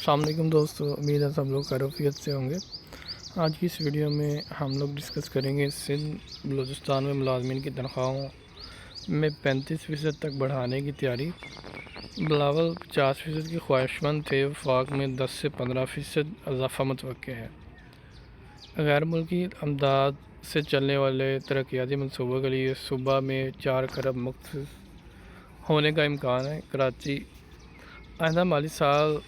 अस्सलाम वालेकुम दोस्तों, उम्मीद है सब लोग खैरियत से होंगे। आज की इस वीडियो में हम लोग डिस्कस करेंगे सिंध बलूचिस्तान में मुलाजमीन की तनख्वाहों में 35% तक बढ़ाने की तैयारी। बिलावल 50% की ख्वाहिशमंद थे, वफाक में 10 से 15% इजाफा मुतवक्के है। गैर मुल्की अमदाद से चलने वाले तरक्याती मनसूबों के लिए सूबा में 4 खरब मुख्तस होने का इम्कान है। कराची आइंदा माली साल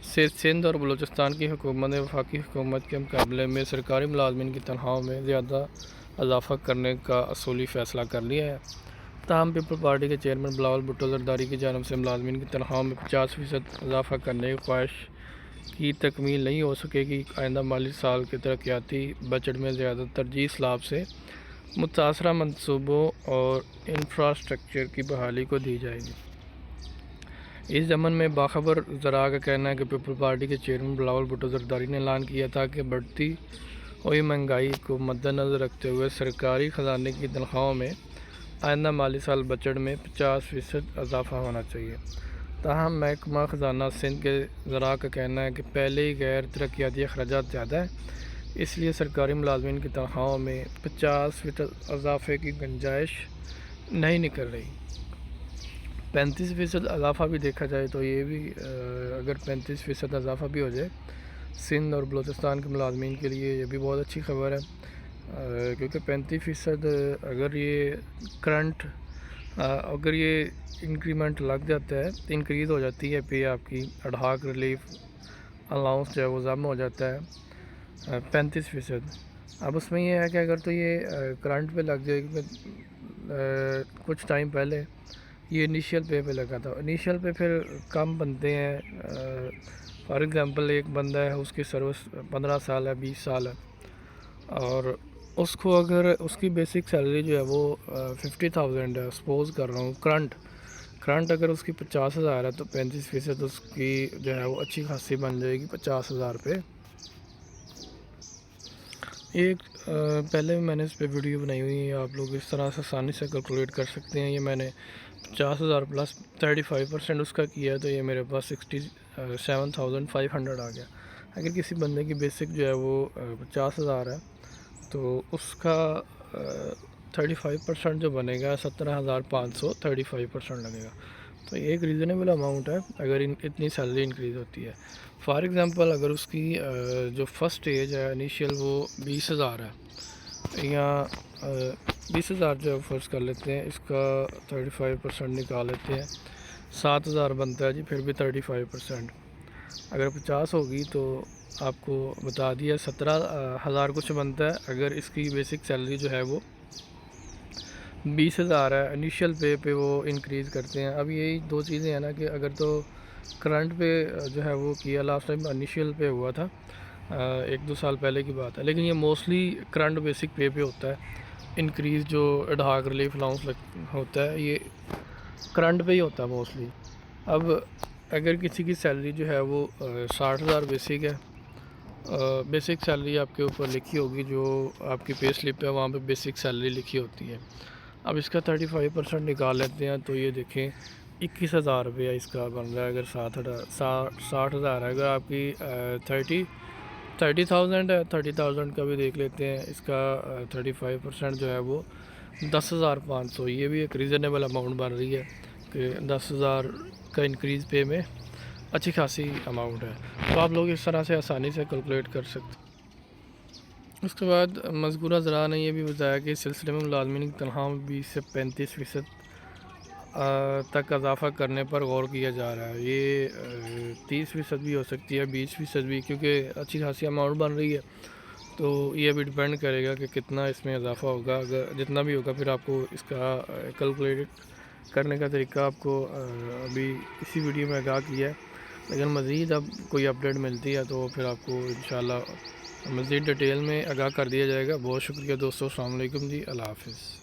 से सिंध और बलूचिस्तान की हुकूमत ने वफाकी हुकूमत के मुकाबले में सरकारी मुलाजमीन की तनख्वाहों में ज़्यादा इजाफ़ा करने का असूली फ़ैसला कर लिया है। ताहम पीपल पार्टी के चेयरमैन बिलावल भुट्टो ज़रदारी की जानिब से मुलाजमीन की तनख्वाहों में 50% इजाफ़ा करने की ख्वाहिश की तकमील नहीं हो सकेगी। आइंदा माली साल के तरक्याती बजट में ज़्यादातर जी-स्लैब से मुतासरा मनसूबों और इंफ्रास्ट्रक्चर की बहाली को दी जाएगी। इस ज़मन में बाखबर ज़रा का कहना है कि पीपल पार्टी के चेयरमैन बिलावल भुट्टो ज़रदारी ने ऐलान किया था कि बढ़ती हुई महंगाई को मद्देनज़र रखते हुए सरकारी ख़जाने की तनख्वाहों में आइंदा माली साल बजट में 50% इजाफ़ा होना चाहिए। ताहम महकमा ख़जाना सिंध के ज़रा का कहना है कि पहले ही गैर तरक्याती अखराजात ज़्यादा है, इसलिए सरकारी मुलाजमीन की तनख्वाहों में 50% इजाफ़े की गुंजाइश नहीं निकल रही। 35% इजाफ़ा भी देखा जाए तो ये भी अगर 35% इजाफ़ा भी हो जाए सिंध और बलूचिस्तान के मुलाजमीन के लिए ये भी बहुत अच्छी खबर है, क्योंकि 35% अगर ये करंट अगर ये इंक्रीमेंट लग जाता है, इंक्रीज़ हो जाती है पे आपकी अडहाक रिलीफ अलाउंस जो है वो ज़्यादा हो जाता है 35%। अब उसमें ये है कि अगर तो ये करंट पे लग जाए, क्योंकि कुछ टाइम पहले ये इनिशियल पे लगा था। इनिशियल पे फिर कम बनते हैं। फॉर एग्ज़ाम्पल एक बंदा है, उसकी सर्विस 15 साल है, 20 साल है, और उसको अगर उसकी बेसिक सैलरी जो है वो 50,000 है, सपोज़ कर रहा हूँ, करंट अगर उसकी 50,000 है तो 35% उसकी जो है वो अच्छी खासी बन जाएगी 50,000 पे। एक पहले भी मैंने इस पे वीडियो बनाई हुई है, आप लोग इस तरह से आसानी से कैलकुलेट कर सकते हैं। ये मैंने 50,000 प्लस 35% उसका किया तो ये मेरे पास 67,500 आ गया। अगर किसी बंदे की बेसिक जो है वो 50,000 है तो उसका 35% जो बनेगा 17,500 35% लगेगा। तो ये एक रीज़नेबल अमाउंट है अगर इतनी सैलरी इंक्रीज़ होती है। फॉर एग्ज़ाम्पल अगर उसकी जो फ़र्स्ट एज है इनिशियल वो 20,000 है, या 20,000 जो फ़र्ज़ कर लेते हैं, इसका 35% निकाल लेते हैं, 7,000 बनता है जी, फिर भी 35%। अगर 50 होगी तो आपको बता दिया 17,000 कुछ बनता है। अगर इसकी बेसिक सैलरी जो है वो 20,000 है, इनिशियल पे वो इंक्रीज़ करते हैं। अब यही दो चीज़ें हैं ना कि अगर तो करंट पे जो है वो किया, लास्ट टाइम इनिशियल पे हुआ था, 1-2 साल पहले की बात है, लेकिन ये मोस्टली करंट बेसिक पे होता है। इंक्रीज़ जो अडहाक रिलीफ अलाउंस होता है ये करंट पे ही होता है मोस्टली। अब अगर किसी की सैलरी जो है वो 60,000 बेसिक है, बेसिक सैलरी आपके ऊपर लिखी होगी, जो आपकी पे स्लिप है वहाँ पे बेसिक सैलरी लिखी होती है। अब इसका 35% निकाल लेते हैं तो ये देखें 21,000 रुपया इसका बन रहा है। अगर 60,000 है, अगर आपकी 30,000 है, 30,000 का भी देख लेते हैं, इसका 35% जो है वो 10,500। ये भी एक रीज़नेबल अमाउंट बन रही है कि 10,000 का इंक्रीज़ पे में अच्छी खासी अमाउंट है। तो आप लोग इस तरह से आसानी से कैलकुलेट कर सकते हैं। उसके बाद मज़कूरा ज़रा ने यह भी बताया कि इस सिलसिले में मुलाजमीन की तनख्वाह में 20 से 35% तक इजाफ़ा करने पर गौर किया जा रहा है। ये 30% भी हो सकती है, 20% भी, क्योंकि अच्छी खासी अमाउंट बन रही है। तो ये भी डिपेंड करेगा कि कितना इसमें इजाफ़ा होगा। अगर जितना भी होगा फिर आपको इसका कैलकुलेट करने का तरीका आपको अभी इसी वीडियो में आगाह किया है, लेकिन मज़ीद अब कोई अपडेट मिलती है तो फिर आपको इंशाल्लाह मज़ीद डिटेल में आगाह कर दिया जाएगा। बहुत शुक्रिया दोस्तों, अस्सलाम वालेकुम जी, अल्लाह हाफ़िज़।